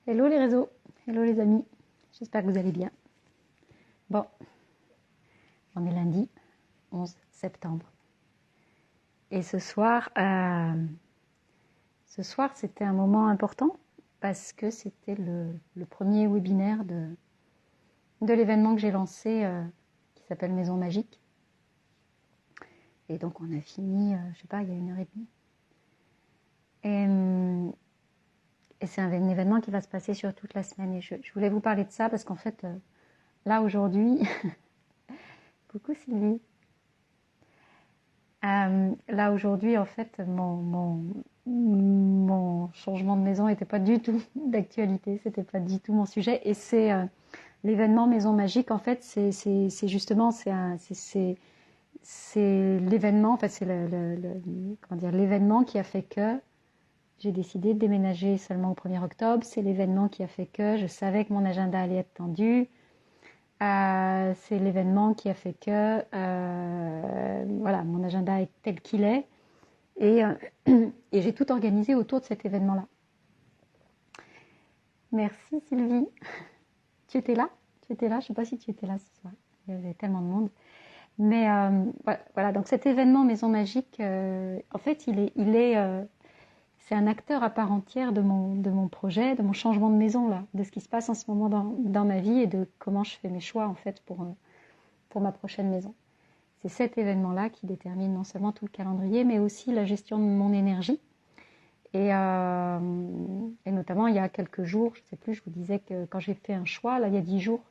Hello les réseaux, hello les amis, j'espère que vous allez bien. Bon, on est lundi 11 septembre et ce soir c'était un moment important parce que c'était le premier webinaire de l'événement que j'ai lancé qui s'appelle Maison Magique. Et donc on a fini, je sais pas, il y a 1 heure et demie. Et c'est un événement qui va se passer sur toute la semaine et je voulais vous parler de ça parce qu'en fait, là aujourd'hui, coucou Sylvie. Là aujourd'hui, en fait, mon changement de maison n'était pas du tout d'actualité, c'était pas du tout mon sujet. Et c'est l'événement Maison Magique. En fait, c'est justement c'est l'événement. En fait, c'est comment dire, l'événement qui a fait que j'ai décidé de déménager seulement au 1er octobre. C'est l'événement qui a fait que je savais que mon agenda allait être tendu. C'est l'événement qui a fait que voilà, mon agenda est tel qu'il est et, et j'ai tout organisé autour de cet événement-là. Merci Sylvie. Tu étais là? Tu étais là? Je ne sais pas si tu étais là ce soir. Il y avait tellement de monde. Mais voilà, donc cet événement Maison Magique, en fait, c'est un acteur à part entière de mon projet, de mon changement de maison, là, de ce qui se passe en ce moment dans ma vie et de comment je fais mes choix en fait pour ma prochaine maison. C'est cet événement-là qui détermine non seulement tout le calendrier, mais aussi la gestion de mon énergie. Et notamment, il y a quelques jours, je ne sais plus, je vous disais que quand j'ai fait un choix, là, il y a 10 jours,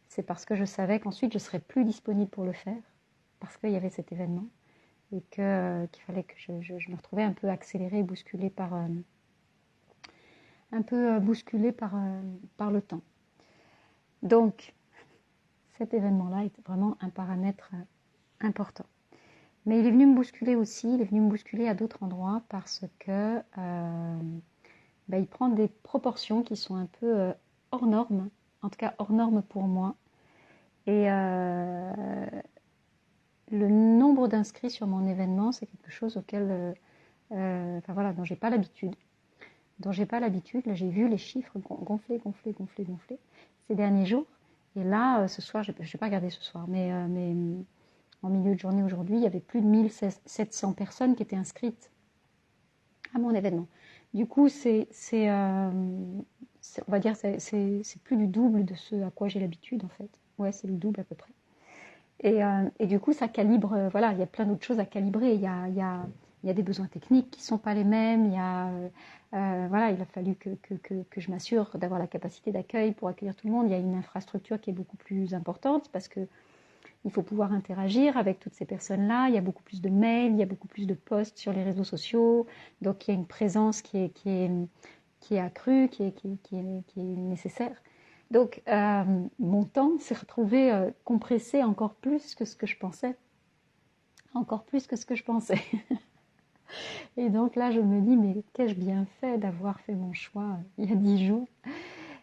c'est parce que je savais qu'ensuite, je ne serais plus disponible pour le faire, parce qu'il y avait cet événement, et qu'il fallait que je me retrouvais un peu accélérée, bousculée par le temps. Donc, cet événement-là était vraiment un paramètre important. Mais il est venu me bousculer aussi, il est venu me bousculer à d'autres endroits parce que il prend des proportions qui sont un peu hors normes, en tout cas hors normes pour moi. Et le nombre d'inscrits sur mon événement, c'est quelque chose auquel, dont j'ai pas l'habitude. Là, j'ai vu les chiffres gonfler ces derniers jours. Et là, ce soir, je n'ai pas regardé ce soir, mais en milieu de journée aujourd'hui, il y avait plus de 1700 personnes qui étaient inscrites à mon événement. Du coup, on va dire, c'est plus du double de ce à quoi j'ai l'habitude en fait. Ouais, c'est le double à peu près. Et du coup, ça calibre. Voilà, il y a plein d'autres choses à calibrer. Il y a des besoins techniques qui sont pas les mêmes. Voilà, il a fallu que je m'assure d'avoir la capacité d'accueil pour accueillir tout le monde. Il y a une infrastructure qui est beaucoup plus importante parce que il faut pouvoir interagir avec toutes ces personnes-là. Il y a beaucoup plus de mails, il y a beaucoup plus de posts sur les réseaux sociaux. Donc, il y a une présence qui est accrue, qui est nécessaire. Donc, mon temps s'est retrouvé compressé encore plus que ce que je pensais. Encore plus que ce que je pensais. Et donc là, je me dis, mais qu'ai-je bien fait d'avoir fait mon choix il y a 10 jours.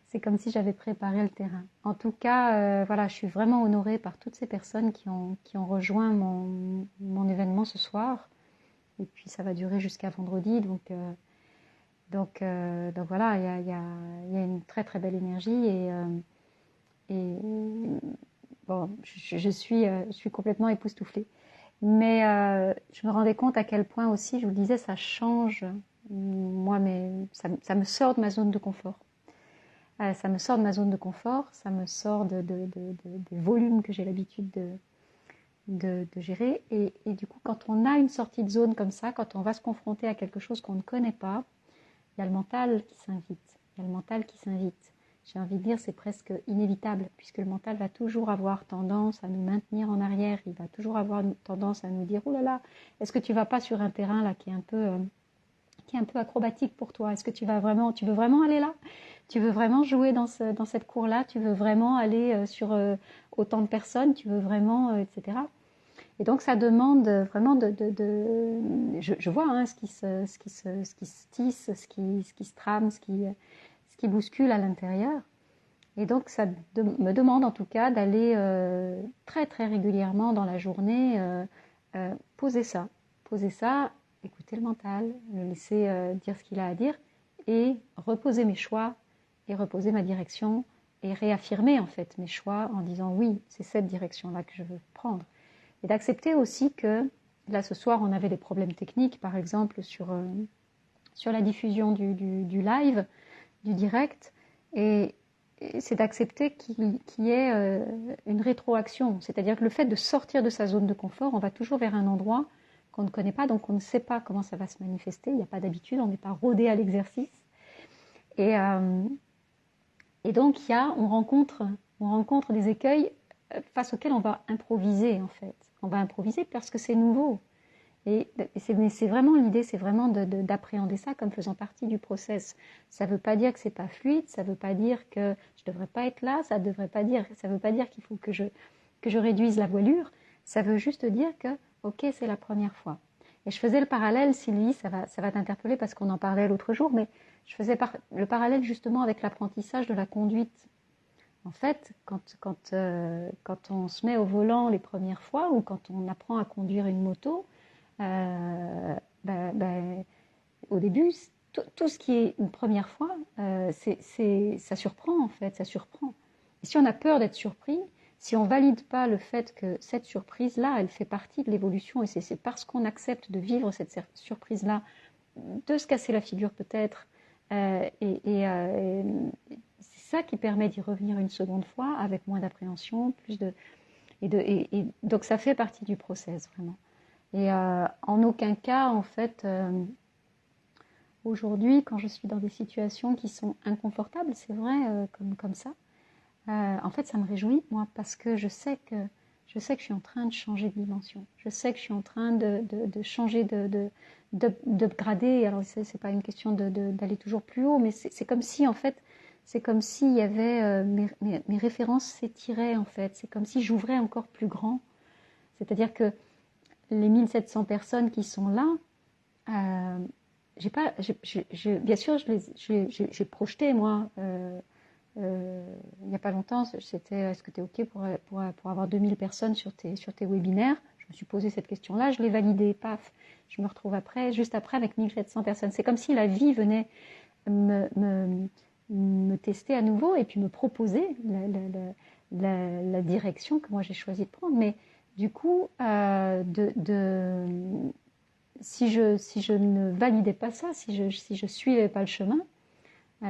C'est comme si j'avais préparé le terrain. En tout cas, voilà, je suis vraiment honorée par toutes ces personnes qui ont rejoint mon événement ce soir. Et puis ça va durer jusqu'à vendredi. Donc voilà, il y a une très très belle énergie. Et bon, je suis complètement époustouflée. Mais je me rendais compte à quel point aussi, je vous le disais, ça change. Moi, mais ça me sort de ma zone de confort. Ça me sort de ma zone de confort, ça me sort des volumes que j'ai l'habitude de gérer. Et du coup, quand on a une sortie de zone comme ça, quand on va se confronter à quelque chose qu'on ne connaît pas, il y a le mental qui s'invite. J'ai envie de dire, c'est presque inévitable, puisque le mental va toujours avoir tendance à nous maintenir en arrière. Il va toujours avoir tendance à nous dire, oh là là, est-ce que tu vas pas sur un terrain là qui est un peu acrobatique pour toi? Est-ce que tu veux vraiment aller là? Tu veux vraiment jouer dans cette cour-là? Tu veux vraiment aller sur autant de personnes? Tu veux vraiment, etc. Et donc ça demande vraiment je vois hein, ce qui se tisse, ce qui se trame, ce qui bouscule à l'intérieur. Et donc ça me demande en tout cas d'aller très très régulièrement dans la journée poser ça, écouter le mental, le laisser dire ce qu'il a à dire et reposer mes choix et reposer ma direction et réaffirmer en fait mes choix en disant oui, c'est cette direction-là que je veux prendre. Et d'accepter aussi que, là ce soir on avait des problèmes techniques par exemple sur la diffusion du live, du direct, et c'est d'accepter qu'il y ait une rétroaction, c'est-à-dire que le fait de sortir de sa zone de confort, on va toujours vers un endroit qu'on ne connaît pas, donc on ne sait pas comment ça va se manifester, il n'y a pas d'habitude, on n'est pas rodé à l'exercice. Et donc on rencontre des écueils face auxquels on va improviser en fait. On va improviser parce que c'est nouveau. Mais c'est vraiment l'idée, c'est vraiment d'appréhender ça comme faisant partie du process. Ça ne veut pas dire que c'est pas fluide, ça ne veut pas dire que je ne devrais pas être là, ça ne veut pas dire qu'il faut que je réduise la voilure. Ça veut juste dire que, ok, c'est la première fois. Et je faisais le parallèle, Sylvie, ça va t'interpeller parce qu'on en parlait l'autre jour, mais je faisais le parallèle justement avec l'apprentissage de la conduite. En fait, quand on se met au volant les premières fois ou quand on apprend à conduire une moto, au début, tout ce qui est une première fois, ça surprend en fait, ça surprend. Et si on a peur d'être surpris, si on valide pas le fait que cette surprise-là, elle fait partie de l'évolution, et c'est parce qu'on accepte de vivre cette surprise-là, de se casser la figure peut-être, et c'est ça qui permet d'y revenir une seconde fois avec moins d'appréhension, et donc ça fait partie du process vraiment. Et en aucun cas, en fait, aujourd'hui, quand je suis dans des situations qui sont inconfortables, c'est vrai, comme ça, en fait, ça me réjouit, moi, parce que je sais que je suis en train de changer de dimension. Je sais que je suis en train de changer, d'upgrader. Alors, c'est pas une question d'aller toujours plus haut, mais c'est comme si, en fait, c'est comme s'il y avait mes références s'étiraient, en fait. C'est comme si j'ouvrais encore plus grand. C'est-à-dire que les 1700 personnes qui sont là, bien sûr, j'ai projeté, moi, il n'y a pas longtemps, c'était est-ce que tu es OK pour avoir 2000 personnes sur tes webinaires? Je me suis posé cette question-là, je l'ai validée, paf, je me retrouve juste après avec 1700 personnes. C'est comme si la vie venait me tester à nouveau et puis me proposer la direction que moi j'ai choisi de prendre. Mais du coup, si je ne validais pas ça, si je suivais pas le chemin,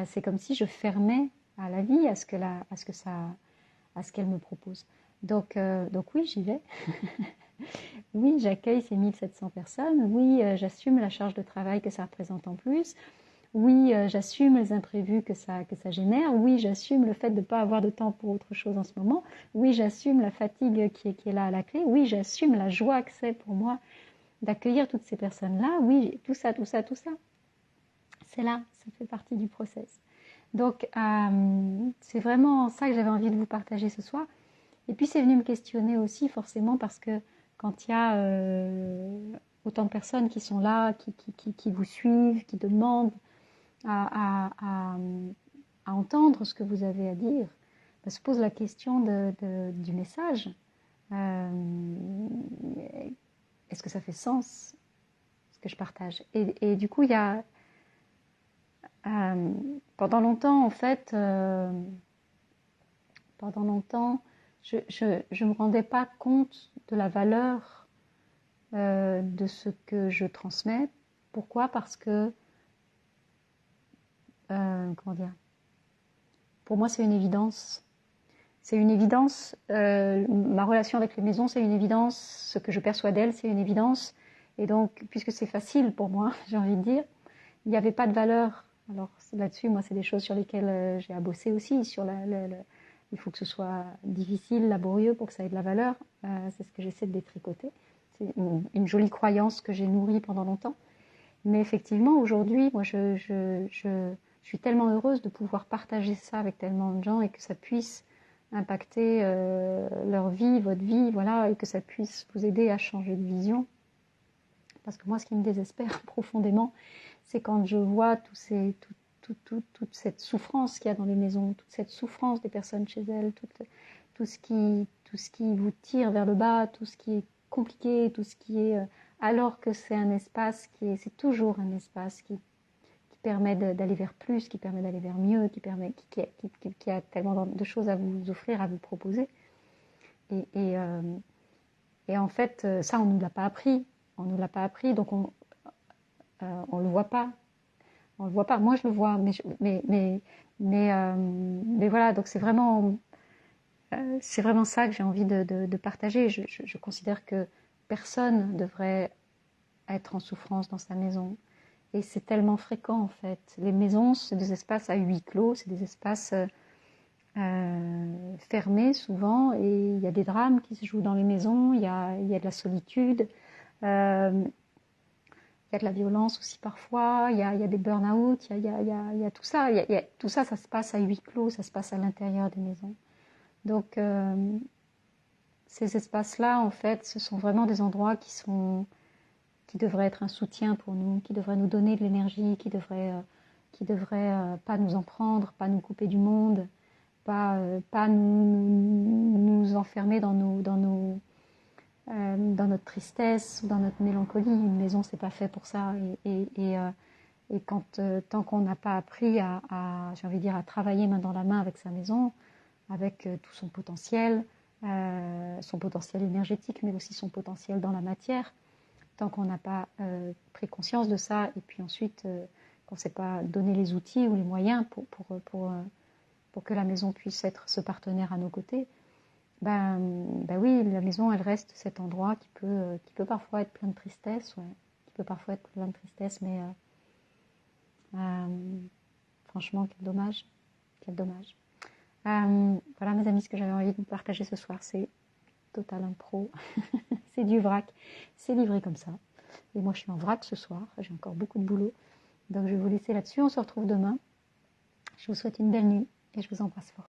c'est comme si je fermais à la vie, à ce qu'elle me propose. Donc oui, j'y vais. Oui, j'accueille ces 1700 personnes. Oui, j'assume la charge de travail que ça représente en plus. Oui, j'assume les imprévus que ça génère. Oui, j'assume le fait de ne pas avoir de temps pour autre chose en ce moment. Oui, j'assume la fatigue qui est là à la clé. Oui, j'assume la joie que c'est pour moi d'accueillir toutes ces personnes-là. Oui, tout ça. C'est là, ça fait partie du process. Donc, c'est vraiment ça que j'avais envie de vous partager ce soir. Et puis, c'est venu me questionner aussi, forcément, parce que quand il y a autant de personnes qui sont là, qui vous suivent, qui demandent à entendre ce que vous avez à dire, se pose la question du message. Est-ce que ça fait sens, ce que je partage? Et du coup, il y a... pendant longtemps, en fait, je me rendais pas compte de la valeur de ce que je transmets. Pourquoi? Parce que, comment dire, pour moi, c'est une évidence. C'est une évidence. Ma relation avec les maisons, c'est une évidence. Ce que je perçois d'elles, c'est une évidence. Et donc, puisque c'est facile pour moi, j'ai envie de dire, il n'y avait pas de valeur. Alors là-dessus, moi, c'est des choses sur lesquelles j'ai à bosser aussi. Il faut que ce soit difficile, laborieux pour que ça ait de la valeur. C'est ce que j'essaie de détricoter. C'est une jolie croyance que j'ai nourrie pendant longtemps. Mais effectivement, aujourd'hui, moi, je suis tellement heureuse de pouvoir partager ça avec tellement de gens et que ça puisse impacter leur vie, votre vie, voilà, et que ça puisse vous aider à changer de vision. Parce que moi, ce qui me désespère profondément, c'est quand je vois toute cette souffrance qu'il y a dans les maisons, toute cette souffrance des personnes chez elles, tout ce qui vous tire vers le bas, tout ce qui est compliqué, tout ce qui est... alors que c'est un espace c'est toujours un espace qui permet d'aller vers plus, qui permet d'aller vers mieux, qui a tellement de choses à vous offrir, à vous proposer. Et en fait, ça, on ne nous l'a pas appris. On ne nous l'a pas appris, donc on le voit pas. On le voit pas. Moi, je le vois, mais voilà. Donc c'est vraiment ça que j'ai envie de partager. Je considère que personne ne devrait être en souffrance dans sa maison. Et c'est tellement fréquent en fait. Les maisons, c'est des espaces à huis clos, c'est des espaces fermés souvent, et il y a des drames qui se jouent dans les maisons, il y a de la solitude, il y a de la violence aussi parfois, il y a des burn-out, il y a tout ça. Tout ça, ça se passe à huis clos, ça se passe à l'intérieur des maisons. Donc ces espaces-là, en fait, ce sont vraiment des endroits qui devraient être un soutien pour nous, qui devraient nous donner de l'énergie, qui devraient pas nous en prendre, pas nous couper du monde, pas nous enfermer dans notre tristesse ou dans notre mélancolie. Une maison, c'est pas fait pour ça. Et tant qu'on n'a pas appris j'ai envie de dire, à travailler main dans la main avec sa maison, avec tout son potentiel énergétique, mais aussi son potentiel dans la matière, tant qu'on n'a pas pris conscience de ça, et puis ensuite qu'on ne s'est pas donné les outils ou les moyens pour que la maison puisse être ce partenaire à nos côtés, ben oui, la maison, elle reste cet endroit qui peut parfois être plein de tristesse, ouais, mais franchement, quel dommage, quel dommage. Voilà mes amis, ce que j'avais envie de vous partager ce soir, c'est total impro, c'est du vrac, c'est livré comme ça. Et moi, je suis en vrac ce soir, j'ai encore beaucoup de boulot. Donc, je vais vous laisser là-dessus. On se retrouve demain. Je vous souhaite une belle nuit et je vous embrasse fort.